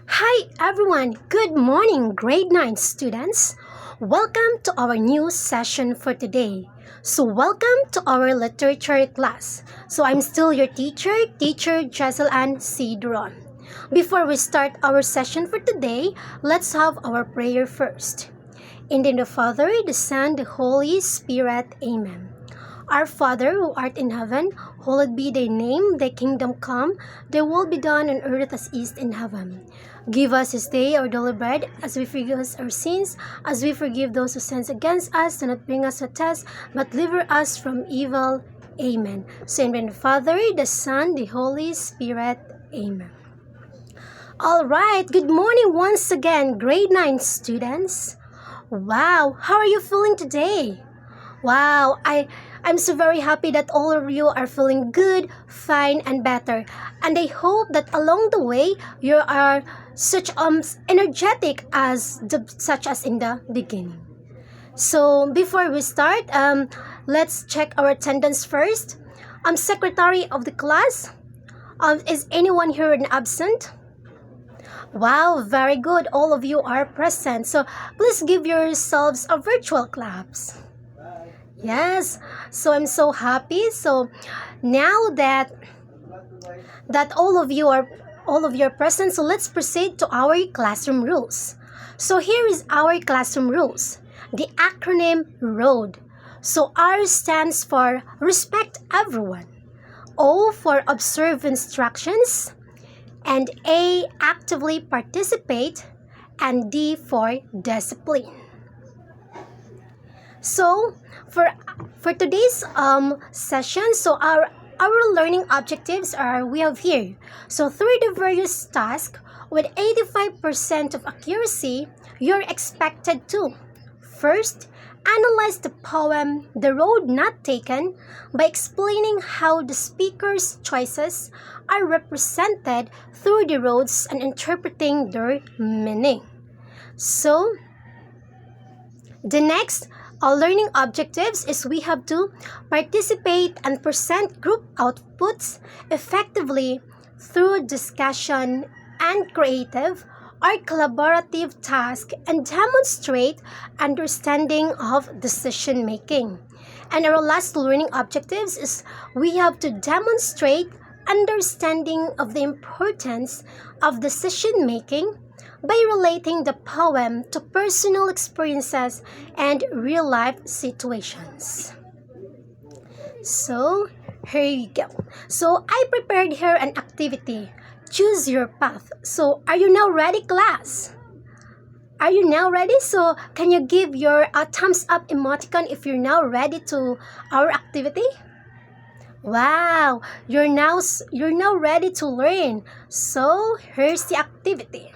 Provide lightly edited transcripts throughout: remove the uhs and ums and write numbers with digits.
Hi everyone, good morning, grade 9 students. Welcome to our new session for today. Welcome to our literature class. I'm still your teacher Gecel and Duron. Before we start our session for today, let's have our prayer first. In the name of the Father, the Son, the Holy Spirit, Amen. Our Father who art in heaven, hallowed be thy name, thy kingdom come, thy will be done on earth as is in heaven. Give us this day our daily bread, as we forgive us our sins, as we forgive those who sin against us. Do not bring us to test, but deliver us from evil. Amen. So in the name of the Father, the Son, the Holy Spirit. Amen. Alright, good morning once again, grade 9 students. Wow, how are you feeling today? Wow, I'm so very happy that all of you are feeling good, fine, and better. And I hope that along the way you are such energetic such as in the beginning. So before we start, let's check our attendance first. Secretary of the class, is anyone here in absent? Wow, very good. All of you are present. So please give yourselves a virtual claps. Yes, so I'm so happy. So now that all of you are present, so let's proceed to our classroom rules. So here is our classroom rules. The acronym ROAD. So R stands for respect everyone. O for observe instructions, and A actively participate, and D for discipline. So for today's session, so our learning objectives are we have here. So through the various tasks with 85% of accuracy, you're expected to first analyze the poem The Road Not Taken by explaining how the speaker's choices are represented through the roads and interpreting their meaning. So the next learning objectives is we have to participate and present group outputs effectively through discussion and creative or collaborative task and demonstrate understanding of decision making. And our last learning objectives is we have to demonstrate understanding of the importance of decision making by relating the poem to personal experiences and real life situations. So, here you go. So, I prepared here an activity. Choose your path. So, are you now ready, class? Are you now ready? So, can you give your thumbs up emoticon if you're now ready to our activity? Wow, you're now ready to learn. So, here's the activity.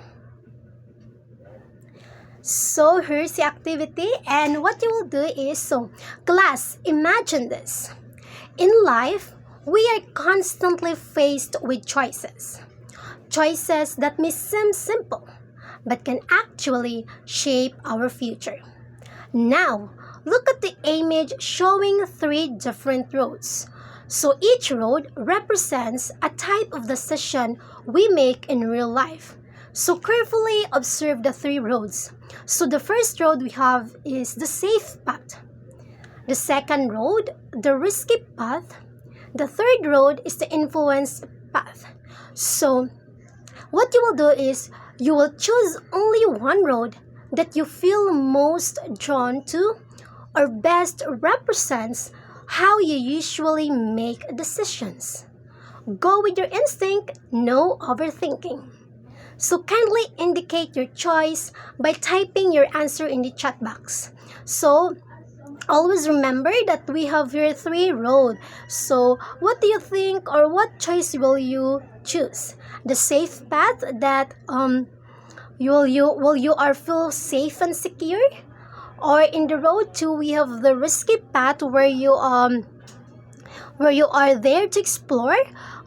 So here's the activity, and what you will do is, so class, imagine this. In life, we are constantly faced with choices. Choices that may seem simple, but can actually shape our future. Now, look at the image showing 3 different roads. So each road represents a type of decision we make in real life. So carefully observe the 3 roads. So the first road we have is the safe path. The second road, the risky path. The third road is the influence path. So what you will do is you will choose only one road that you feel most drawn to or best represents how you usually make decisions. Go with your instinct, no overthinking. So kindly indicate your choice by typing your answer in the chat box. So always remember that we have here 3 roads. So what do you think, or what choice will you choose? The safe path that you are feel safe and secure, or in the road 2 we have the risky path where you are there to explore,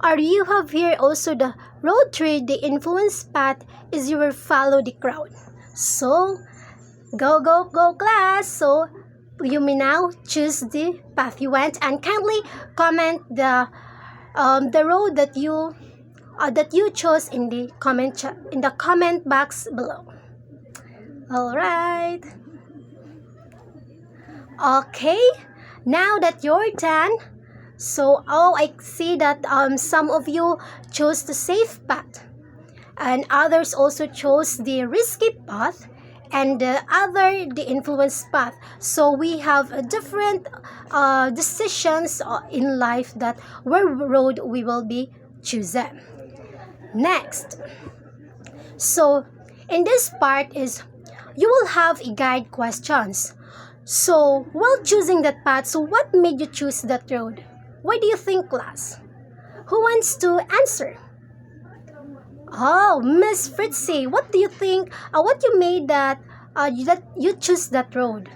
or you have here also the road 3, the influence path is you will follow the crowd. So go class. So you may now choose the path you went, and kindly comment the road that you that you chose in the comment box below. All right. Okay. Now that you're done, I see that some of you chose the safe path, and others also chose the risky path, and the influence path. So we have different decisions in life that where road we will be choosing. Next, so in this part is you will have a guide questions. So while choosing that path, so what made you choose that road? Why do you think, class? Who wants to answer? Oh, Miss Fritzy, what do you think? What you made that you choose that road?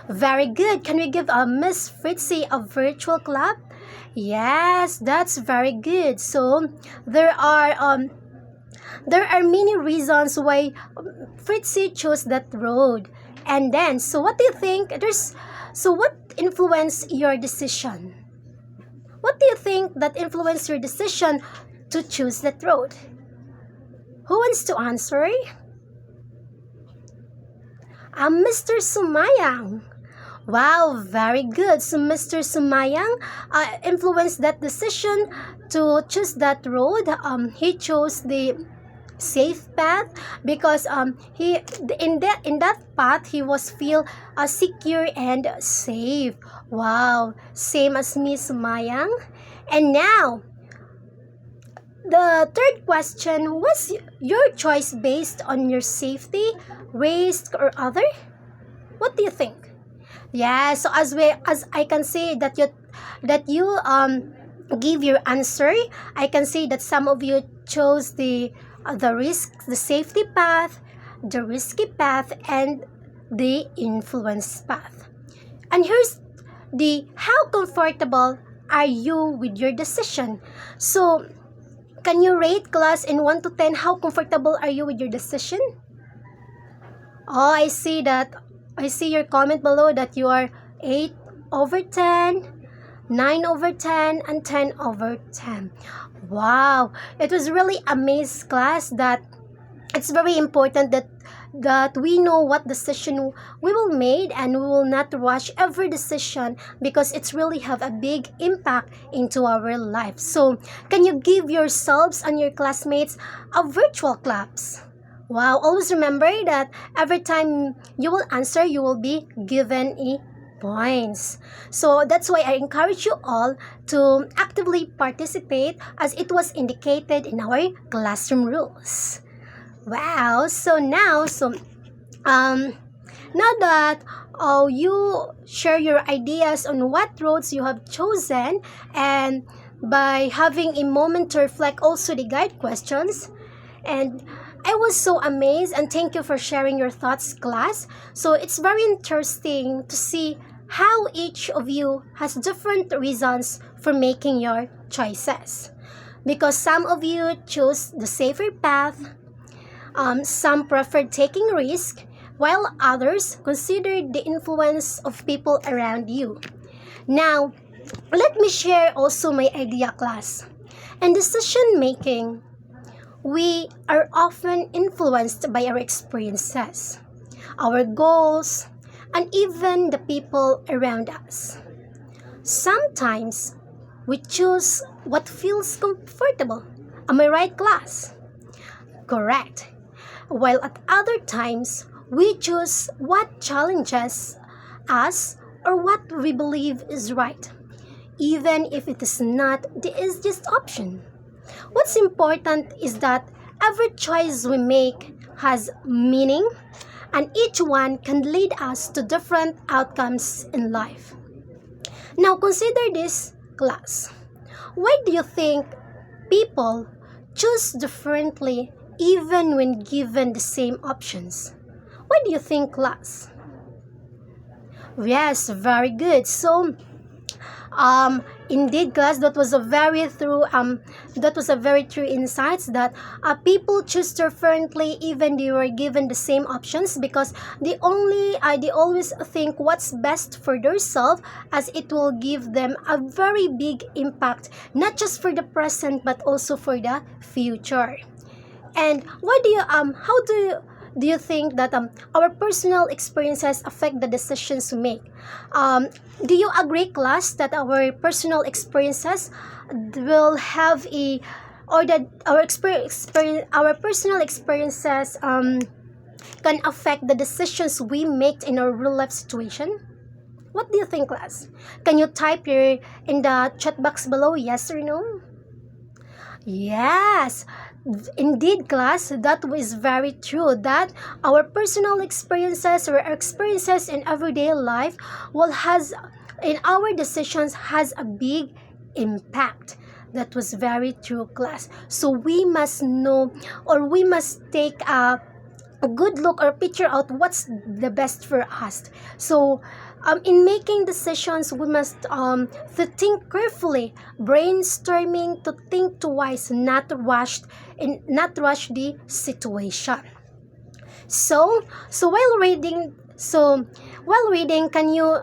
Very good. Can we give Miss Fritzy a virtual clap? Yes, that's very good. So there are many reasons why Fritzy chose that road. And then, so what do you think? What influenced your decision? What do you think that influenced your decision to choose that road? Who wants to answer? Mr. Sumayang. Wow, very good. So Mr. Sumayang influenced that decision to choose that road. He chose the safe path because he in that path he was feel secure and safe. Wow, same as Miss Sumayang. And now the third question, was your choice based on your safety, race, or other? What do you think? Yeah, so as I can see that you give your answer, I can see that some of you chose the safety path, the risky path, and the influence path. And here's the how comfortable are you with your decision? So can you rate, class, in 1 to 10? How comfortable are you with your decision? Oh, I see that. I see your comment below that you are 8 over 10, 9 over 10, and 10 over 10. Wow. It was really amazing, class, that it's very important that we know what decision we will make, and we will not rush every decision because it's really have a big impact into our life. So can you give yourselves and your classmates a virtual claps? Wow, always remember that every time you will answer, you will be given a points. So that's why I encourage you all to actively participate as it was indicated in our classroom rules. Wow, now that you share your ideas on what roads you have chosen, and by having a moment to reflect also the guide questions, and I was so amazed, and thank you for sharing your thoughts, class. So it's very interesting to see how each of you has different reasons for making your choices, because some of you chose the safer path. Some preferred taking risk, while others considered the influence of people around you. Now, let me share also my idea, class. In decision making, we are often influenced by our experiences, our goals, and even the people around us. Sometimes, we choose what feels comfortable. Am I right, class? Correct. While at other times, we choose what challenges us or what we believe is right, even if it is not the easiest option. What's important is that every choice we make has meaning, and each one can lead us to different outcomes in life. Now consider this, class. Why do you think people choose differently even when given the same options? Why do you think, class? Yes, very good. So, Indeed, class, that was a very true insights that people choose differently even they were given the same options because they always think what's best for themselves as it will give them a very big impact not just for the present but also for the future. And why do you how do you think that our personal experiences affect the decisions we make? Um, do you agree, class, that our personal experiences will have a or that our personal experiences can affect the decisions we make in our real life situation? What do you think, class? Can you type your in the chat box below yes or no? Yes, indeed, class, that was very true. That our personal experiences or experiences in everyday life will has in our decisions has a big impact. That was very true, class. So we must know or we must take a good look or picture out what's the best for us. So, in making decisions, we must to think carefully, brainstorming to think twice, not rush the situation. So while reading, can you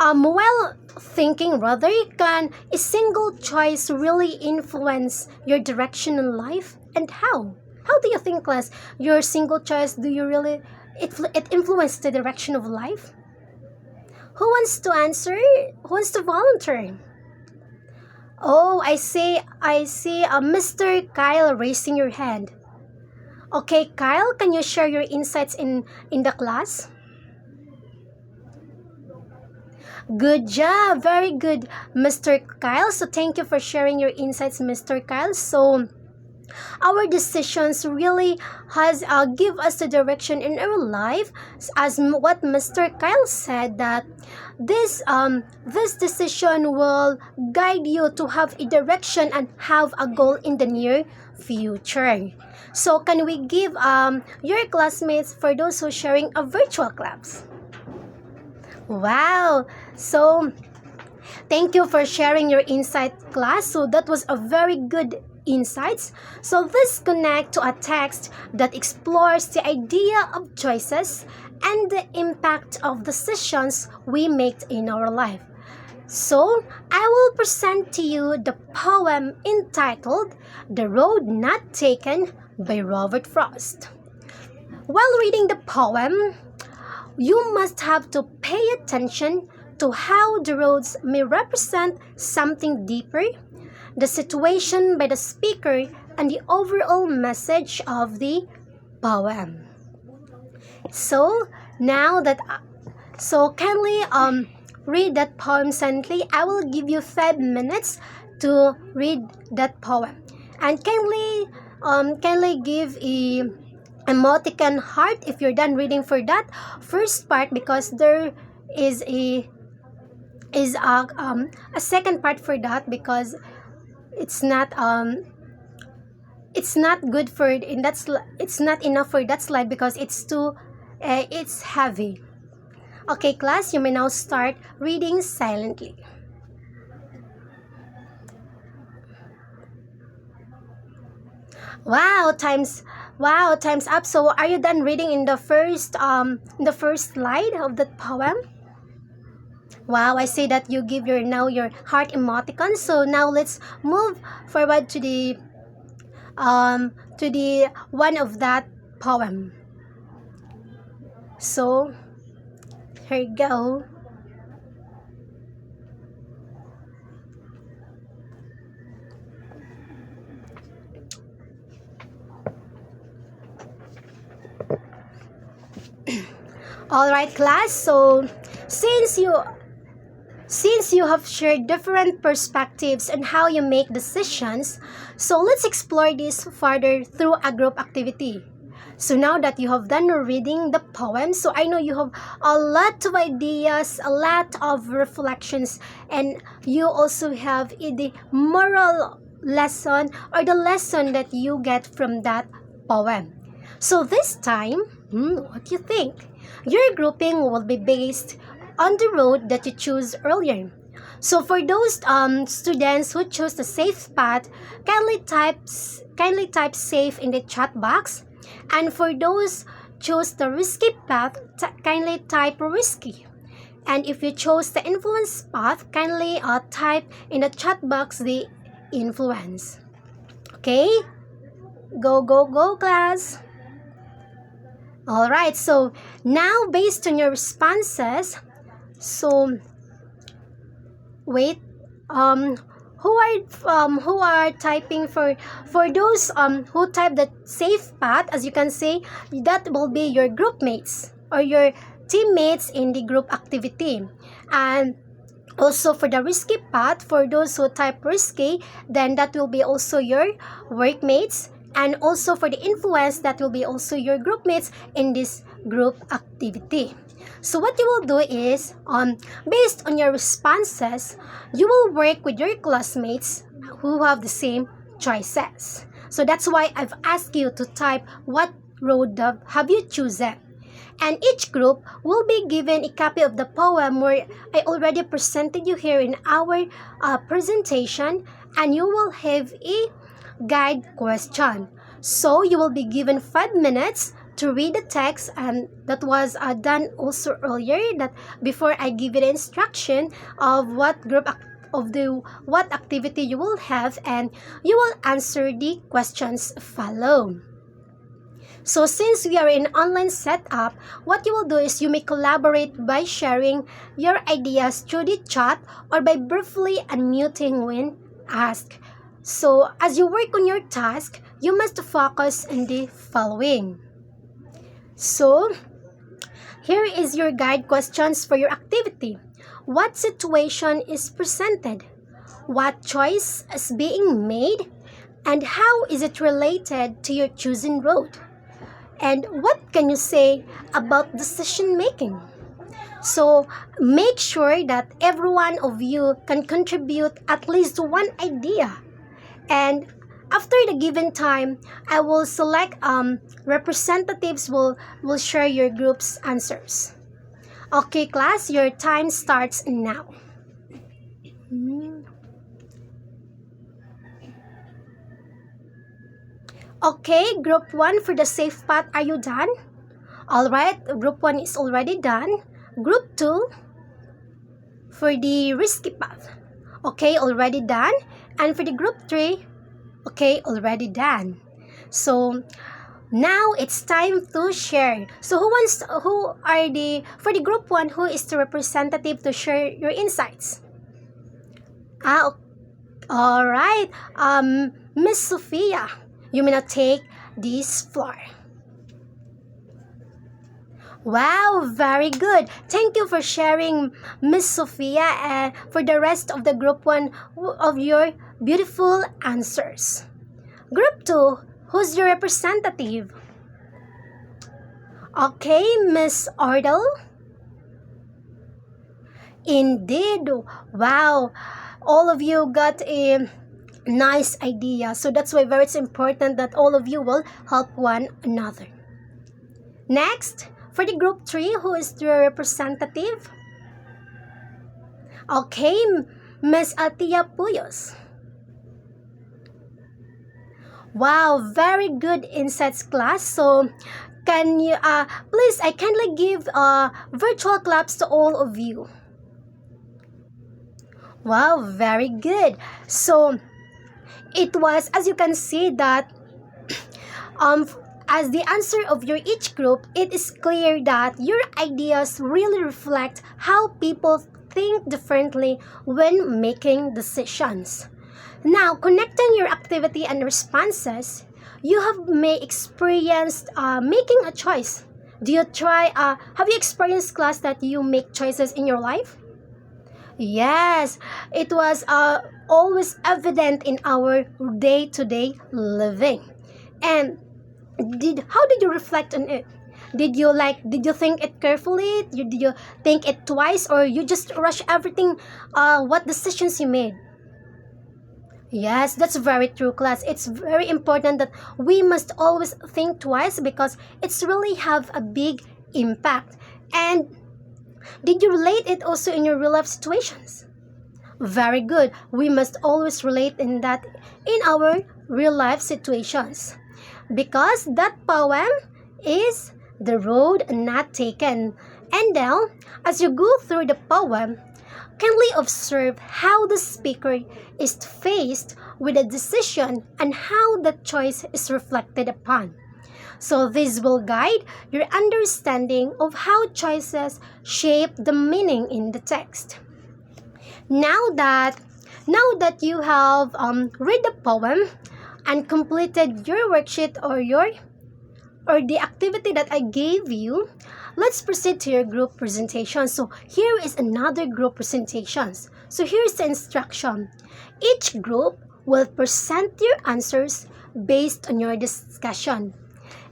while thinking rather, can a single choice really influence your direction in life and how? How do you think, class, your single choice do you really it influence the direction of life? Who wants to answer? Who wants to volunteer? Oh, I see Mr. Kyle raising your hand. Okay, Kyle, can you share your insights in the class? Good job. Very good, Mr. Kyle. So thank you for sharing your insights, Mr. Kyle. So our decisions really has give us the direction in our life as what Mr. Kyle said that this decision will guide you to have a direction and have a goal in the near future. So can we give your classmates for those who are sharing a virtual claps? Wow. So thank you for sharing your insight, class. So that was a very good insights. So this connect to a text that explores the idea of choices and the impact of decisions we make in our life. So I will present to you the poem entitled The Road Not Taken by Robert Frost. While reading the poem, you must have to pay attention to how the roads may represent something deeper, the situation by the speaker, and the overall message of the poem. So now that so kindly read that poem silently. I will give you 5 minutes to read that poem, and kindly give a emoticon heart if you're done reading for that first part because there is a second part for that because it's not it's not good for in that it's not enough for that slide because it's too it's heavy. Okay, class, you may now start reading silently. Wow, time's up. So are you done reading in the first slide of that poem? Wow, I see that you give your heart emoticon. So now let's move forward to the one of that poem. So here you go. All right, class. So since you since you have shared different perspectives on how you make decisions, so let's explore this further through a group activity. So now that you have done reading the poem, so I know you have a lot of ideas, a lot of reflections, and you also have the moral lesson or the lesson that you get from that poem. So this time, what do you think? Your grouping will be based on the road that you choose earlier. So for those students who choose the safe path, kindly type safe in the chat box. And for those choose the risky path, kindly type risky. And if you chose the influence path, kindly type in the chat box the influence. Okay? Go, go, go, class! Alright, so now based on your responses, so wait, who are typing for those who type the safe path, as you can see, that will be your group mates or your teammates in the group activity. And also for the risky path, for those who type risky, then that will be also your workmates. And also for the influence, that will be also your group mates in this group activity. So what you will do is, based on your responses, you will work with your classmates who have the same choices. So that's why I've asked you to type what road have you chosen. And each group will be given a copy of the poem where I already presented you here in our presentation, and you will have a guide question. So you will be given 5 minutes to read the text, and that was done also earlier, that before I give you the instruction of what what activity you will have, and you will answer the questions follow. So since we are in online setup, what you will do is you may collaborate by sharing your ideas through the chat or by briefly unmuting when asked. So as you work on your task, you must focus on the following. So here is your guide questions for your activity. What situation is presented? What choice is being made? And how is it related to your chosen road? And what can you say about decision making? So make sure that every one of you can contribute at least one idea. And after the given time, I will select representatives will share your group's answers. Okay, class, your time starts now. Okay, group 1 for the safe path, are you done? Alright, group 1 is already done. Group 2 for the risky path. Okay, already done. And for the group 3, okay, already done. So now it's time to share. So for the group 1, who is the representative to share your insights? Alright, Miss Sophia, you may now take this floor. Wow, very good. Thank you for sharing, Miss Sophia, and for the rest of the group 1 of your beautiful answers. Group 2, who's your representative? Okay, Miss Ardell. Indeed. Wow, all of you got a nice idea. So that's why it's important that all of you will help one another. Next, for the group 3, who is your representative? Okay, Miss Atia Puyos. Wow, very good insights, class. So can you please, I kindly give virtual claps to all of you. Wow, very good. So it was, as you can see, that as the answer of your each group, it is clear that your ideas really reflect how people think differently when making decisions. Now, connecting your activity and responses, you may experienced making a choice. Have you experienced, class, that you make choices in your life? Yes, it was always evident in our day-to-day living. And how did you reflect on it? Did you think it carefully? Did you think it twice, or you just rush everything? What decisions you made? Yes, that's very true, class. It's very important that we must always think twice because it's really have a big impact. And did you relate it also in your real life situations? Very good. We must always relate in that in our real life situations. Because that poem is The Road Not Taken. And now, as you go through the poem, kindly observe how the speaker is faced with a decision and how that choice is reflected upon. So this will guide your understanding of how choices shape the meaning in the text. Now that you have read the poem and completed your worksheet or the activity that I gave you, let's proceed to your group presentation. So here is another group presentations. So here's the instruction. Each group will present your answers based on your discussion.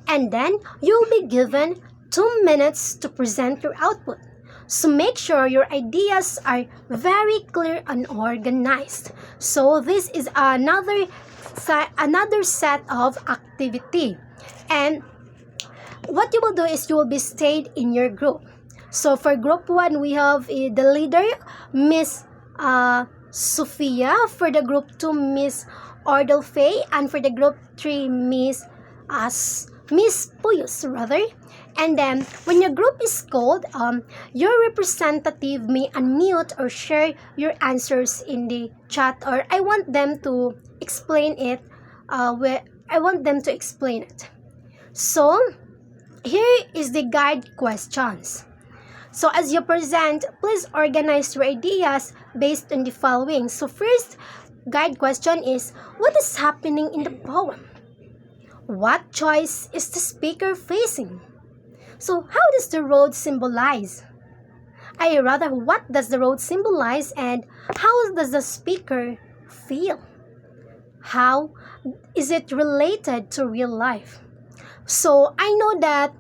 And then you'll be given 2 minutes to present your output. So make sure your ideas are very clear and organized. So this is another set of activity. And what you will do is you will be stayed in your group. So for group 1, we have the leader, Miss Sophia. For the group 2, Miss Ordolfe. And for the group 3, Miss Puyos, rather. And then, when your group is called, your representative may unmute or share your answers in the chat, or I want them to explain it. So, here is the guide questions. So, as you present, please organize your ideas based on the following. So, first guide question is, what is happening in the poem? What choice is the speaker facing? So, how does the road symbolize? What does the road symbolize, and how does the speaker feel? How is it related to real life? So, I know that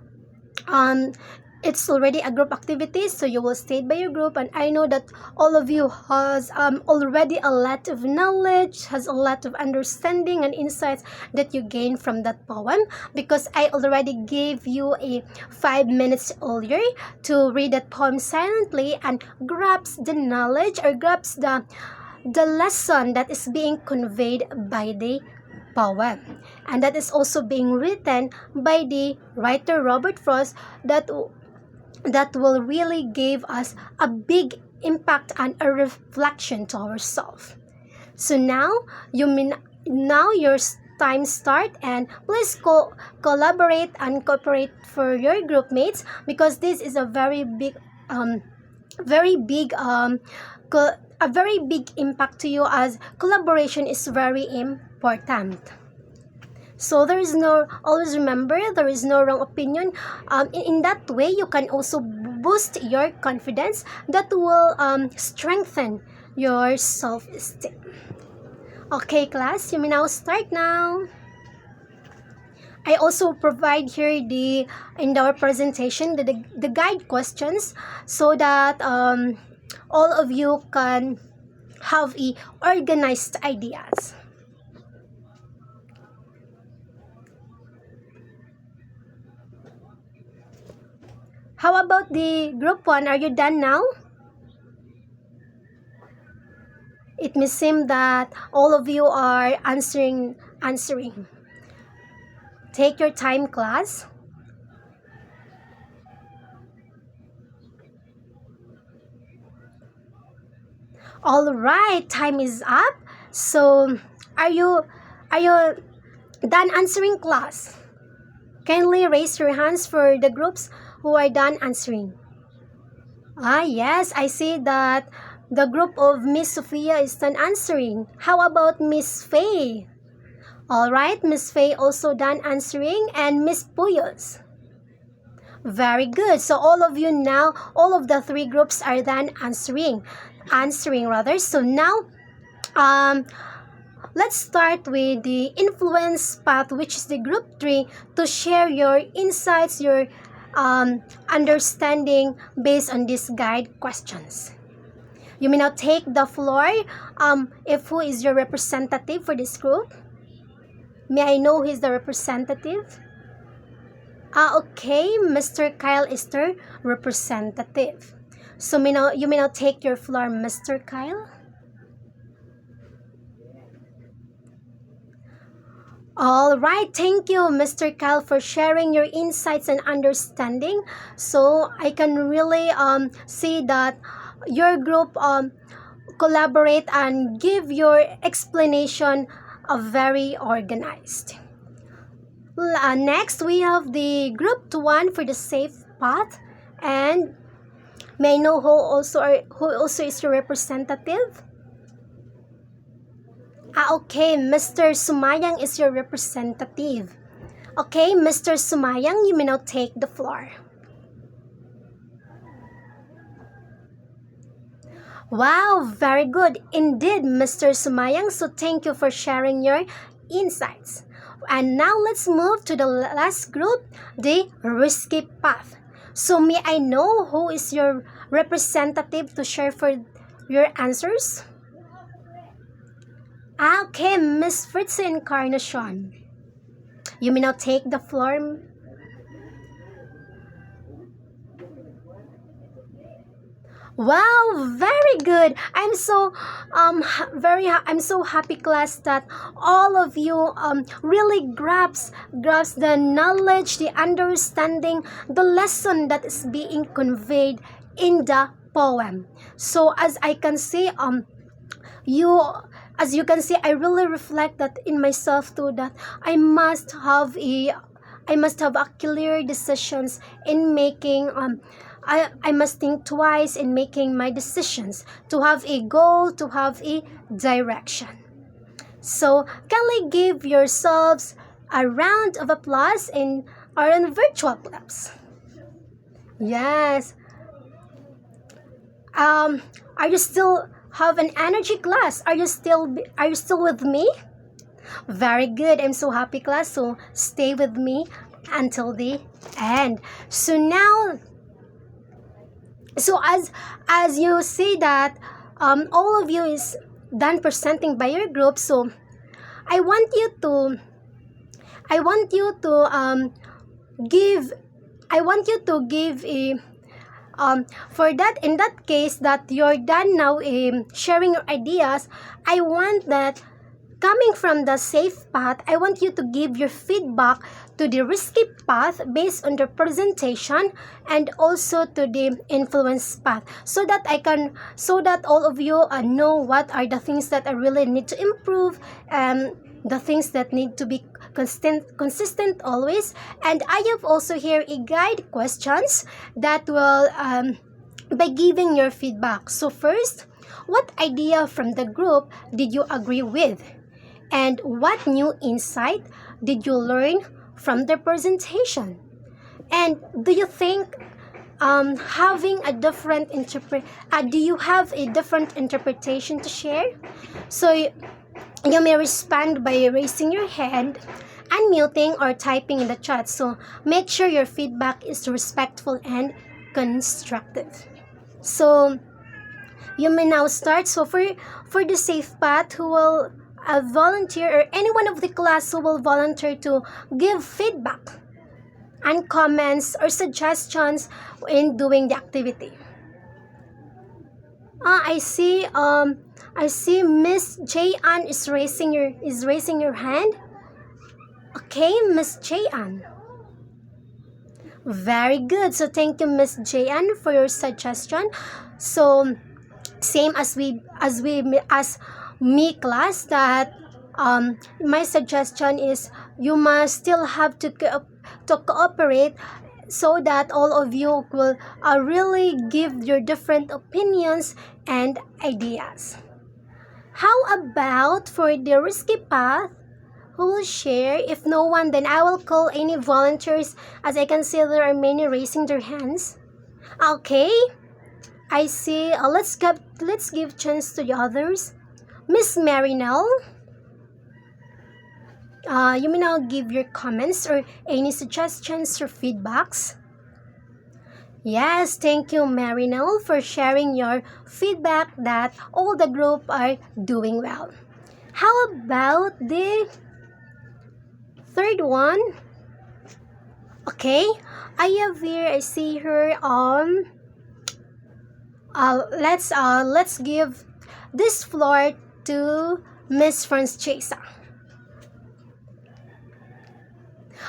it's already a group activity, so you will stay by your group, and I know that all of you has already a lot of knowledge, has a lot of understanding and insights that you gain from that poem, because I already gave you a 5 minutes earlier to read that poem silently and grasp the knowledge or grasp the lesson that is being conveyed by the poem, and that is also being written by the writer Robert Frost, that will really give us a big impact and a reflection to ourselves. So now your time start, and please collaborate and cooperate for your group mates, because this is a very big impact to you, as collaboration is very important. So always remember, there is no wrong opinion. In that way, you can also boost your confidence, that will strengthen your self-esteem. Okay, class, you may now start now. I also provide here in our presentation the guide questions, so that all of you can have organized ideas. How about the group 1? Are you done now? It may seem that all of you are answering. Take your time, class. All right, time is up. So, are you done answering, class? Kindly raise your hands for the groups who are done answering. Yes, I see that the group of Miss Sophia is done answering. How about Miss Faye? All right, Miss Faye also done answering, and Miss Puyos. Very good. So all of you now, all of the 3 groups are done answering. So now, let's start with the influence path, which is the group 3, to share your insights, your understanding based on these guide questions. You may now take the floor. Who is your representative for this group? May I know who is the representative? Okay, Mr. Kyle is the representative. So you may now take your floor, Mr. Kyle. All right, thank you, Mr. Kyle, for sharing your insights and understanding. So I can really see that your group collaborate and give your explanation very organized. Next, we have the group one for the safe path, and may I know who also is your representative? Okay, Mr. Sumayang is your representative. Okay, Mr. Sumayang, you may now take the floor. Wow, very good. Indeed, Mr. Sumayang. So thank you for sharing your insights. And now let's move to the last group, the risky path. So may I know who is your representative to share for your answers? Okay, Miss Fritz Encarnacion. You may now take the floor. Wow, very good. I'm so happy, class, that all of you really grasps the knowledge, the understanding, the lesson that is being conveyed in the poem. So you as you can see, I really reflect that in myself too, that I must have a clear decisions in making I must think twice in making my decisions, to have a goal, to have a direction. So kindly give yourselves a round of applause in our virtual claps. Yes. Are you still have an energy, class? Are you still with me? Very good. I'm so happy, class. So stay with me until the end. So as you see that all of you is done presenting by your group, so I want you to give a for that, in that case that you're done now sharing your ideas, I want that coming from the safe path, I want you to give your feedback to the risky path based on the presentation, and also to the influence path, so that all of you know what are the things that I really need to improve, the things that need to be consistent always. And I have also here a guide questions that will by giving your feedback. So first, what idea from the group did you agree with? And what new insight did you learn from the presentation? And do you think having a different do you have a different interpretation to share? So you may respond by raising your hand, unmuting, or typing in the chat. So make sure your feedback is respectful and constructive. So you may now start. So for the safe path, who will volunteer, or anyone of the class who will volunteer to give feedback and comments or suggestions in doing the activity? I see Miss J-Ann is raising your hand. Okay, Miss J-Ann. Very good. So thank you, Miss J-Ann, for your suggestion. So same as me, class, that my suggestion is you must still have to cooperate, so that all of you will really give your different opinions and ideas. How about for the risky path? Who will share? If no one, then I will call any volunteers, as I can see there are many raising their hands. Okay, I see. Let's give chance to the others. Miss Marinelle, you may now give your comments or any suggestions or feedbacks. Yes, thank you, Marinelle, for sharing your feedback that all the group are doing well. How about the third one? Okay, I see her let's give this floor to Miss Francesa.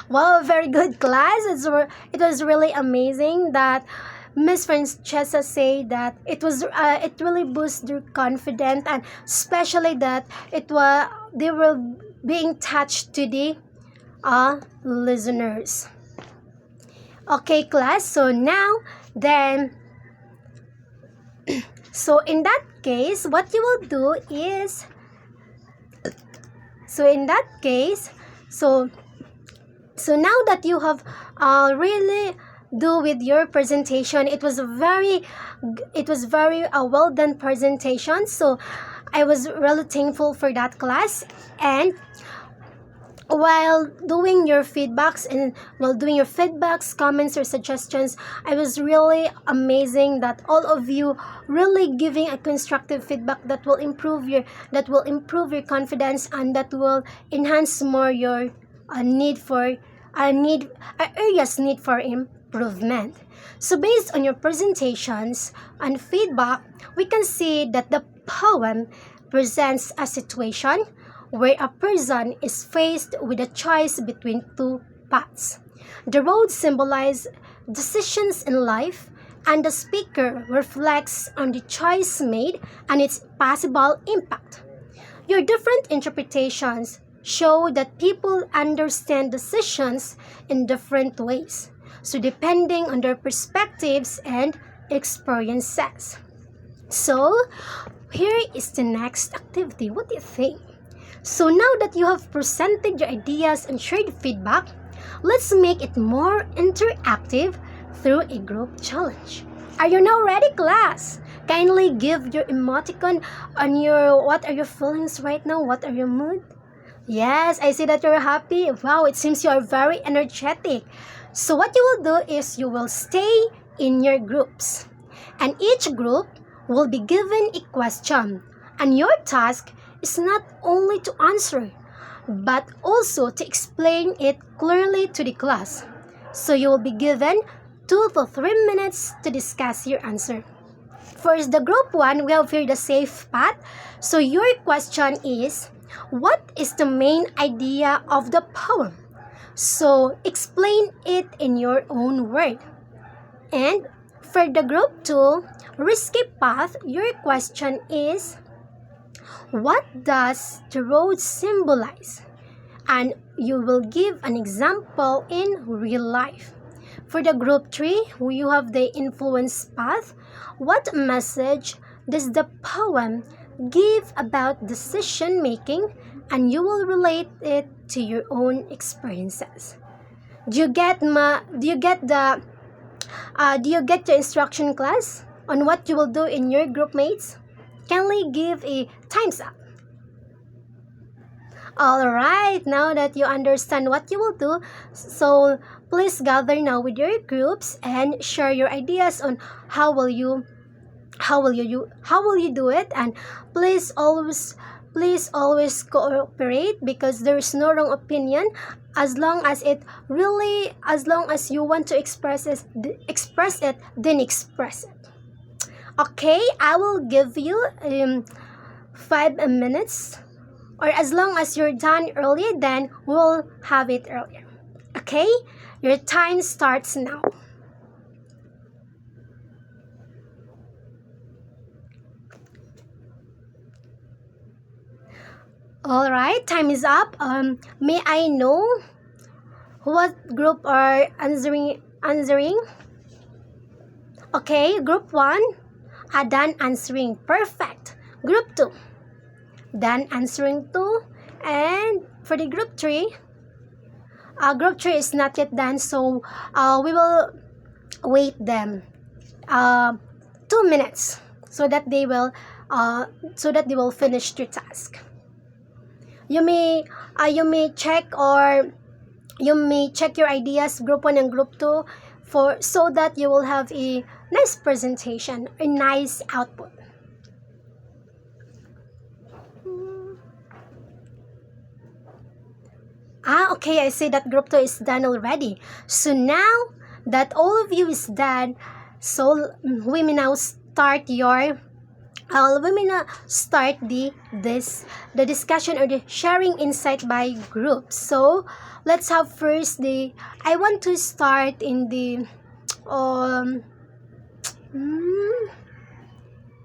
Wow, very good class. It was really amazing that Miss Francesca say that it really boosts their confidence, and especially that they were being touched to the listeners. Okay, class. So in that case, what you will do is so in that case so so now that you have really do with your presentation, it was very well done presentation. So I was really thankful for that class. And while doing your feedbacks and while doing your feedbacks, comments, or suggestions, I was really amazing that all of you really giving a constructive feedback that will improve your confidence, and that will enhance more your areas need for improvement. So based on your presentations and feedback, we can see that the poem presents a situation where a person is faced with a choice between two paths. The roads symbolize decisions in life, and the speaker reflects on the choice made and its possible impact. Your different interpretations show that people understand decisions in different ways, so depending on their perspectives and experiences. So, here is the next activity. What do you think? So now that you have presented your ideas and shared feedback, let's make it more interactive through a group challenge. Are you now ready, class? Kindly give your emoticon on your what are your feelings right now? What are your mood? Yes, I see that you're happy. Wow, it seems you are very energetic. So what you will do is you will stay in your groups. And each group will be given a question. And your task is not only to answer, but also to explain it clearly to the class. So you will be given 2 to 3 minutes to discuss your answer. First, the group 1, we have here the safe path. So your question is, what is the main idea of the poem? So explain it in your own word. And for the group 2, risky path, your question is, what does the road symbolize? And you will give an example in real life. For the group 3, you have the influence path. What message does the poem give about decision making? And you will relate it to your own experiences. Do you get the instruction, class, on what you will do in your group mates? Kindly give a times up. Alright, now that you understand what you will do, so please gather now with your groups and share your ideas on how will you do it. And please always cooperate, because there is no wrong opinion as long as you want to express it, then express it. Okay, I will give you 5 minutes, or as long as you're done early, then we'll have it earlier. Okay, your time starts now. All right, time is up. May I know what group are answering? Okay, group 1 are done answering. Perfect. Group 2 done answering too. And for the group 3 is not yet done, so we will wait them 2 minutes so that they will finish their task. You may check your ideas, group 1 and group 2, so that you will have a nice presentation, a nice output. Okay, I see that group 2 is done already. So now that all of you is done, so we may now start your we may now start the discussion or the sharing insight by group. So let's have first I want to start in um mm,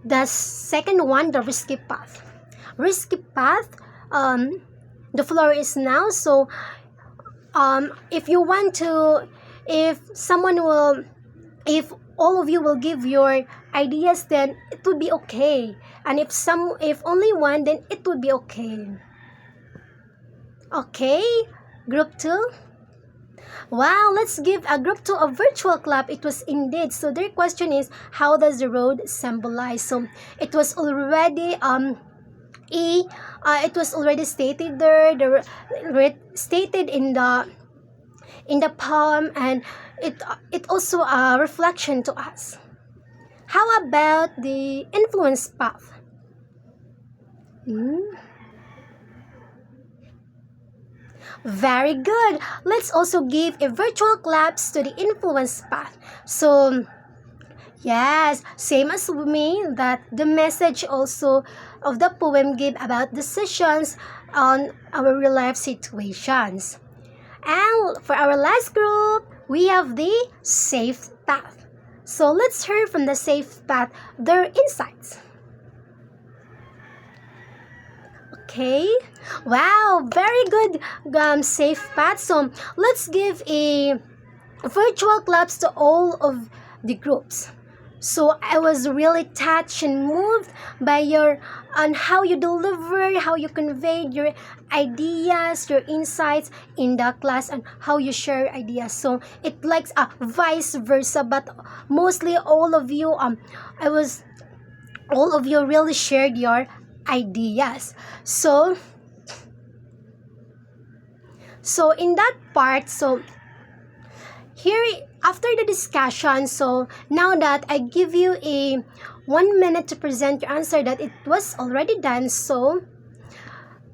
the second one, the risky path. Risky path. Um, the floor is now. So if you want to, if someone will, if all of you will give your ideas, then it would be okay. And if only one, then it would be okay. Okay, group two. Wow, let's give a group two a virtual clap. It was indeed. So their question is, how does the road symbolize? So it was already it was already stated there, stated in the poem, and it also a reflection to us. How about the influence path? Hmm? Very good. Let's also give a virtual claps to the influence path. So yes, same as me, that the message also of the poem gave about decisions on our real life situations. And for our last group, we have the safe path. So let's hear from the safe path their insights. Okay. Wow, very good safe path. So let's give a virtual claps to all of the groups. So I was really touched and moved by your on how you deliver, how you conveyed your ideas, your insights in the class, and how you share ideas. So it likes vice versa, but mostly I was all of you really shared your ideas. So in that part, so here after the discussion, so now that I give you a 1 minute to present your answer, that it was already done. So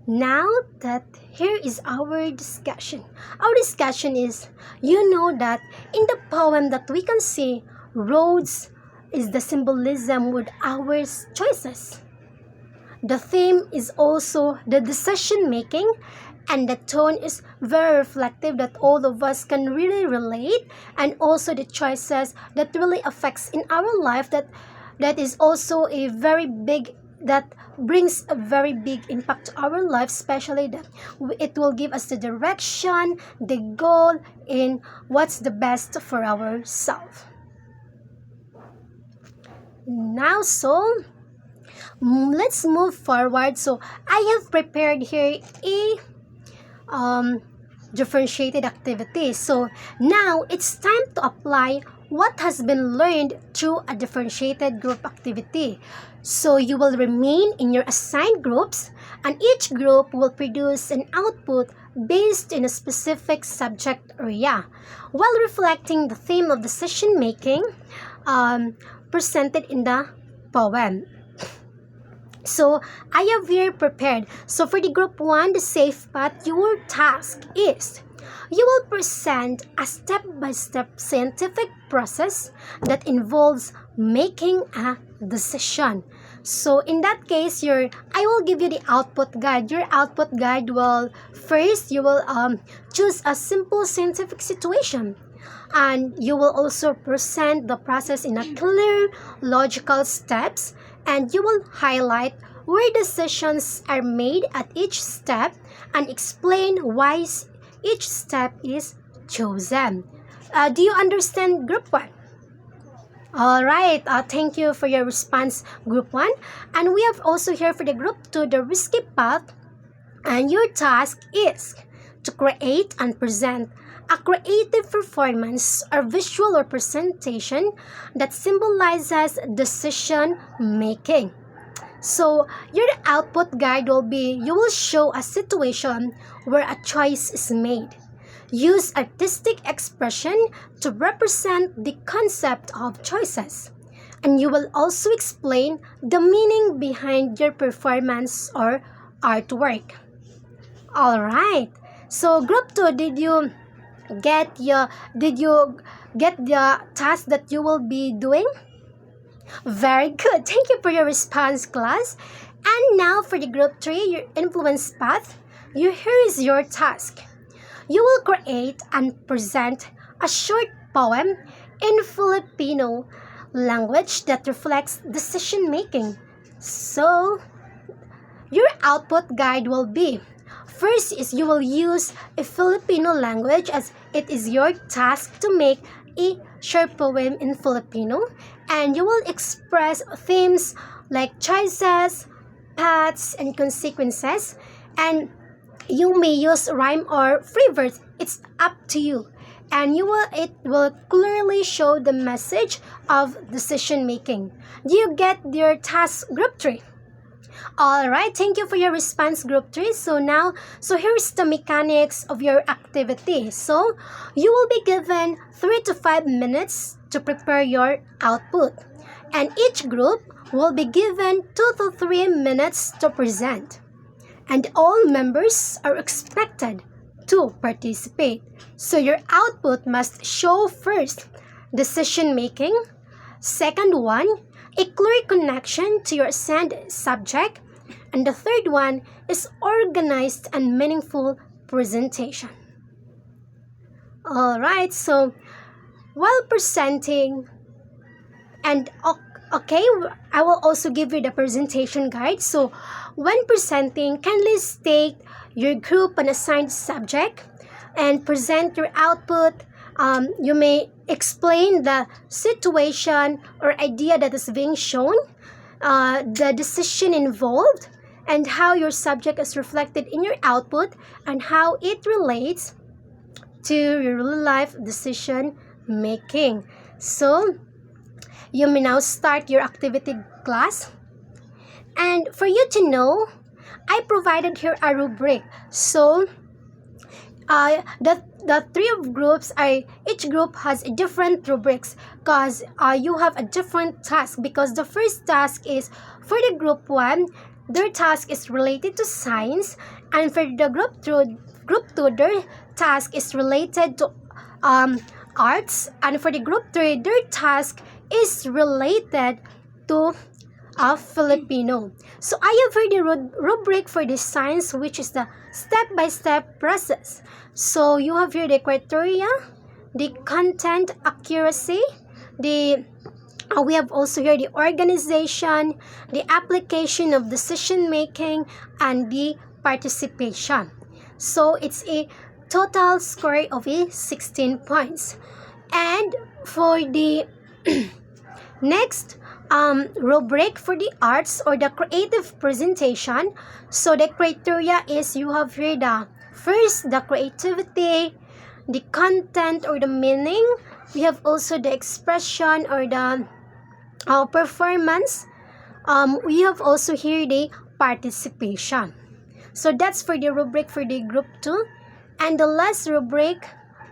now that here is our discussion. Our discussion is, you know that in the poem that we can see, roads is the symbolism with our choices. The theme is also the decision making, and the tone is very reflective that all of us can really relate, and also the choices that really affects in our life, that is also a very big, that brings a very big impact to our life, especially that it will give us the direction, the goal in what's the best for ourselves. Now, so let's move forward. So I have prepared here a differentiated activity. So now it's time to apply what has been learned through a differentiated group activity. So you will remain in your assigned groups, and each group will produce an output based in a specific subject area, while reflecting the theme of decision making presented in the poem. So I have here prepared. So for the group 1, the safe path, your task is you will present a step-by-step scientific process that involves making a decision. So in that case, I will give you the output guide. Your output guide will first you will choose a simple scientific situation, and you will also present the process in a clear, logical steps, and you will highlight where decisions are made at each step and explain why each step is chosen. Do you understand group 1? All right. Thank you for your response, group 1. And we have also here for the group 2, the risky path. And your task is to create and present a creative performance or visual representation that symbolizes decision making. So your output guide will be, you will show a situation where a choice is made. Use artistic expression to represent the concept of choices. And you will also explain the meaning behind your performance or artwork. All right. So group 2, did you get the task that you will be doing? Very good. Thank you for your response, class. And now for the group 3, your influence path. Here is your task. You will create and present a short poem in Filipino language that reflects decision making. So, your output guide will be: first is you will use a Filipino language as it is your task to make a short poem in Filipino, and you will express themes like choices, paths, and consequences, and you may use rhyme or free verse. It's up to you. And it will clearly show the message of decision making. Do you get your task group 3? All right, thank you for your response, group 3. So here's the mechanics of your activity. So you will be given 3 to 5 minutes to prepare your output, and each group will be given 2 to 3 minutes to present, and all members are expected to participate. So your output must show: first, decision making; second one, a clear connection to your assigned subject; and the third one is organized and meaningful presentation. All right, so while presenting, and okay, I will also give you the presentation guide. So when presenting, kindly state your group and assigned subject and present your output. You may explain the situation or idea that is being shown, the decision involved, and how your subject is reflected in your output, and how it relates to your real life decision making. So you may now start your activity, class. And for you to know, I provided here a rubric. So the three of groups are, each group has a different rubrics, because you have a different task, because the first task is for the group 1, their task is related to science, and for the group 2, their task is related to arts, and for the group 3, their task is related to Filipino. So I have here the rubric for the science, which is the step-by-step process. So you have here the criteria, the content accuracy, we have also here the organization, the application of decision making, and the participation. So it's a total score of 16 points. And for the next rubric for the arts or the creative presentation, so the criteria is, you have here the first, the creativity, the content or the meaning. We have also the expression or the performance. We have also here the participation. So that's for the rubric for the group 2. And the last rubric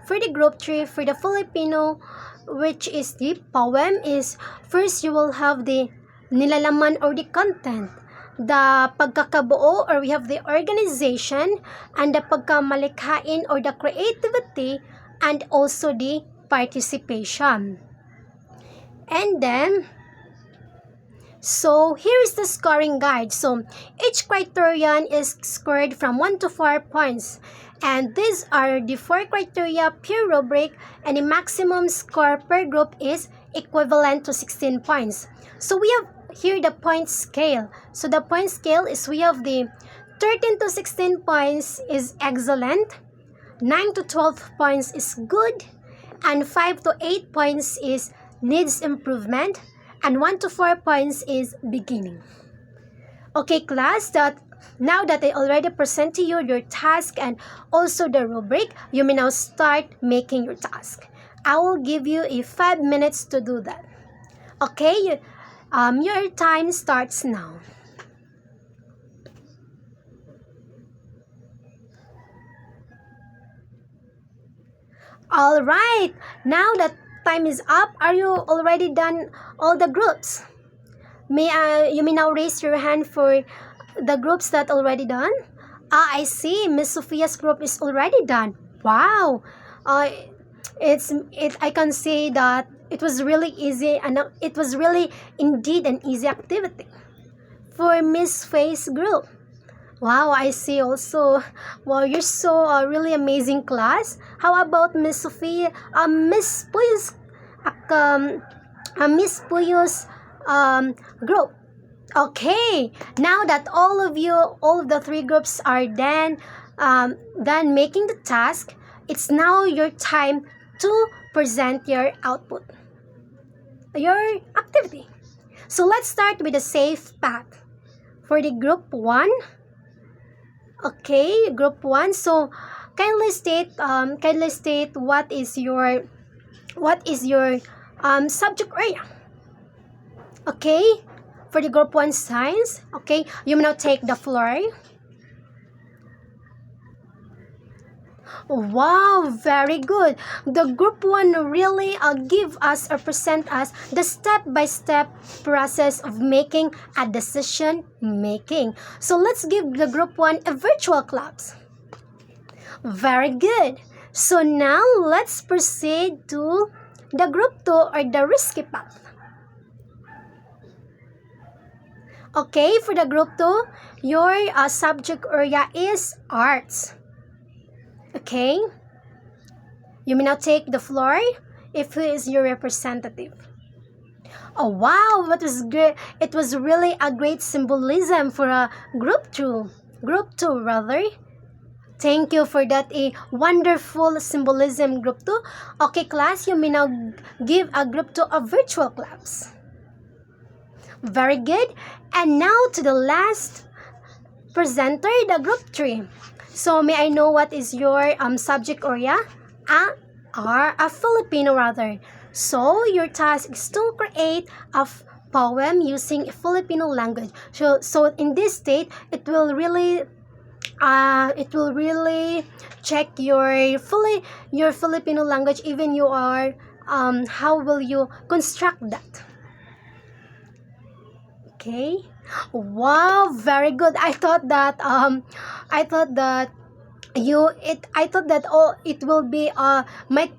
for the group 3 for the Filipino, which is the poem, is first you will have the nilalaman or the content, the pagkakabuo, or we have the organization, and the pagkamalikhain or the creativity, and also the participation. And then, so here is the scoring guide. So each criterion is scored from 1 to 4 points. And these are the 4 criteria per rubric, and the maximum score per group is equivalent to 16 points. So we have here the point scale. So the point scale is, we have the 13 to 16 points is excellent, 9 to 12 points is good, and 5 to 8 points is needs improvement, and 1 to 4 points is beginning. Okay, class, now that I already present to you your task and also the rubric, you may now start making your task. I will give you 5 minutes to do that. Okay, your time starts now. All right, now that time is up, are you already done all the groups? You may now raise your hand for the groups that already done. I see. Miss Sophia's group is already done. Wow. I can see that it was really easy, and it was really indeed an easy activity for Miss Faye's group. Wow, I see also. Wow, you're so really amazing class. How about Miss Sophia? Miss Puyo's, Miss Puyo's group. Okay, now that all of the three groups are done making the task, it's now your time to present your output, your activity. So let's start with a safe path for the group one. Okay, group one. So kindly state what is your subject area. Okay, for the group one science. Okay, you may now take the floor. Wow, very good. The group one really give us or present us the step-by-step process of making a decision making. So let's give the group one a virtual claps. Very good. So now let's proceed to the group two or the risky path. Okay, for the group two, your subject area is arts. Okay, you may now take the floor if who is your representative. Oh wow, that was great. It was really a great symbolism for a group two. Group two, rather. Thank you for that a wonderful symbolism, group two. Okay, class, you may now give a group two a virtual claps. Very good. And now to the last presenter, the group three. So may I know what is your subject area? A Filipino rather. So your task is to create a poem using Filipino language. So in this state, it will really check your Filipino language. Even you are how will you construct that? Okay. Wow, very good. I thought that it will be might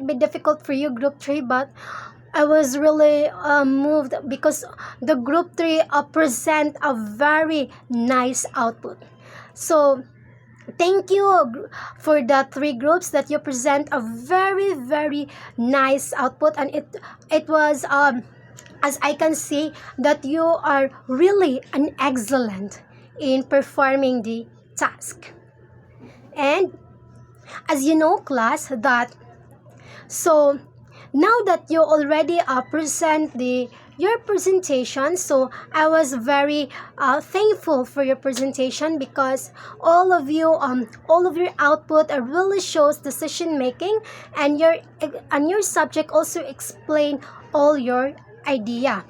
be difficult for you, group 3, but I was really moved because the group 3 present a very nice output. So thank you for the 3 groups that you present a very nice output, and it was as I can see that you are really an excellent in performing the task. And as you know, class, that so now that you already present your presentation, so I was very thankful for your presentation because all of your output really shows decision making, and your subject also explain all your idea.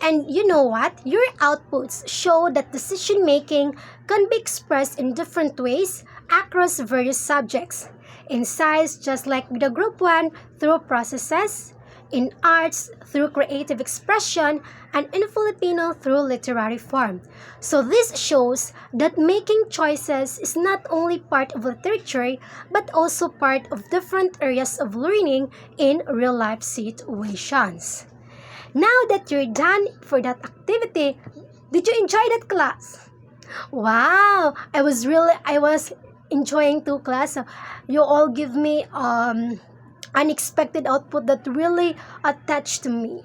And you know what? Your outputs show that decision making can be expressed in different ways across various subjects. In science, just like the group 1, through processes, in arts, through creative expression, and in Filipino, through literary form. So this shows that making choices is not only part of literature, but also part of different areas of learning in real-life situations. Now that you're done for that activity, did you enjoy that class? Wow, I was enjoying to class. You all give me unexpected output that really touched me.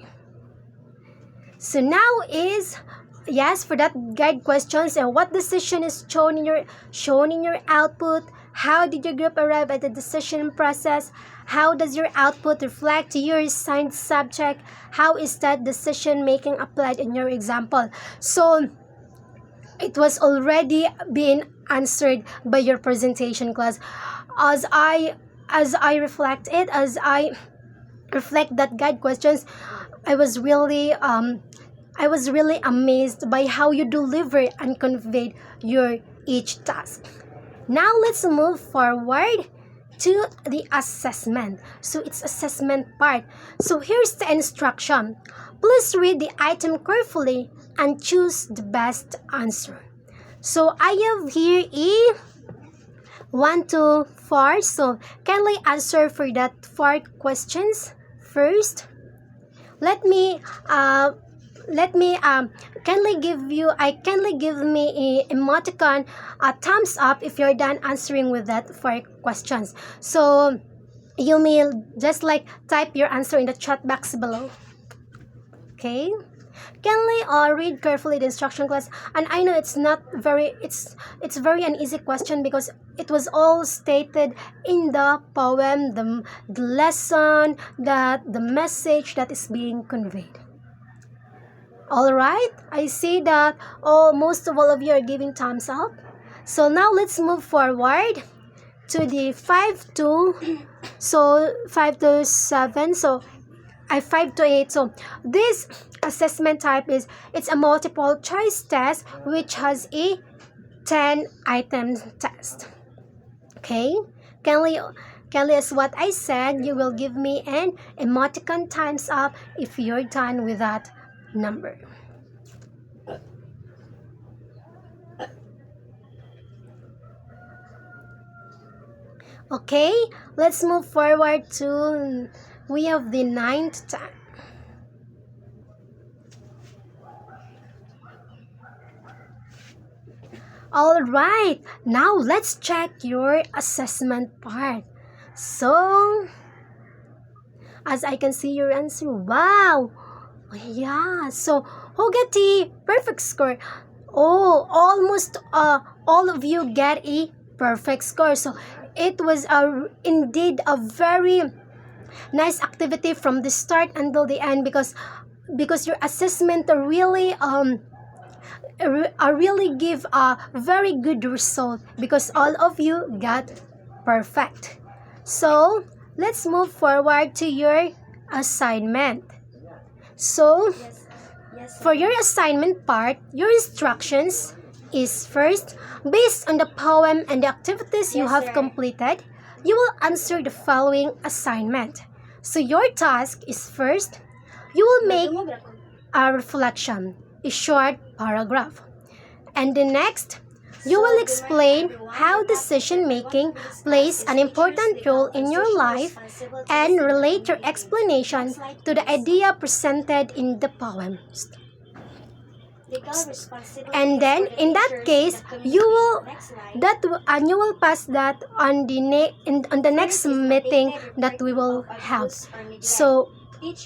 So now is yes for that guide questions, and what decision is shown in your output? How did your group arrive at the decision process? How does your output reflect to your assigned subject? How is that decision making applied in your example? So it was already being answered by your presentation, class. As I reflect that guide questions, I was really amazed by how you deliver and conveyed your each task. Now let's move forward to the assessment. So it's assessment part. So here's the instruction. Please read the item carefully and choose the best answer. So I have here 1 to 4. So kindly answer for that 4 questions first. let me let me kindly give me a emoticon, a thumbs up if you're done answering with that 4 questions. So you may just like type your answer in the chat box below. Okay, kindly read carefully the instruction class. And I know it's not very, it's very an easy question because it was all stated in the poem, the lesson, that the message that is being conveyed. All right, I see that most of all of you are giving thumbs up. So now let's move forward to the 5 to 7. So I 5 to 8. So this assessment type is, it's a multiple choice test which has a 10 item test. Okay, kindly as what I said, you will give me an emoticon times up if you're done with that number. Okay, let's move forward to, we have the 9th time. All right, now let's check your assessment part. So, as I can see your answer, wow, yeah. So, who get the perfect score? Oh, almost all of you get a perfect score. So, it was indeed a very nice activity from the start until the end, because your assessment really really give a very good result because all of you got perfect. So let's move forward to your assignment. So for your assignment part, your instructions is, first, based on the poem and the activities you have completed, you will answer the following assignment. So your task is, first, you will make a reflection, a short paragraph. And the next, you will explain how decision making plays an important role in your life and relate your explanation to the idea presented in the poem. And then in that case, you will pass that on the next meeting that we will have. So is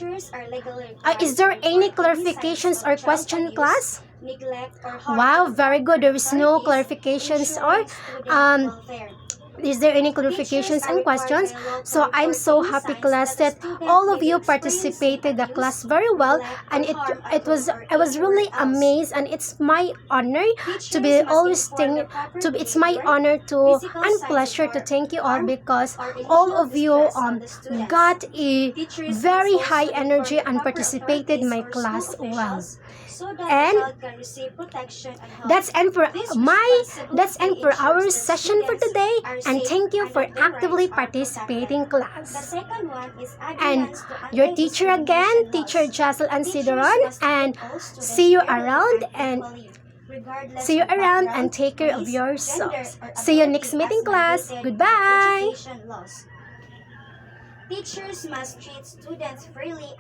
there any clarifications or question, class? Wow, very good. There is no clarifications or is there any clarifications and questions? So I'm so happy, class, that all of you participated the class very well, and I was really amazed, and it's my honor to be always it's my honor to and pleasure to thank you all, because all of you got a very high energy and participated in my class well. And that's end for our session for today, and thank you for actively participating, class. And your teacher again, teacher Gecel and Duron, and see you around and take care of yourselves. See you next meeting, class. Goodbye. Teachers must treat students fairly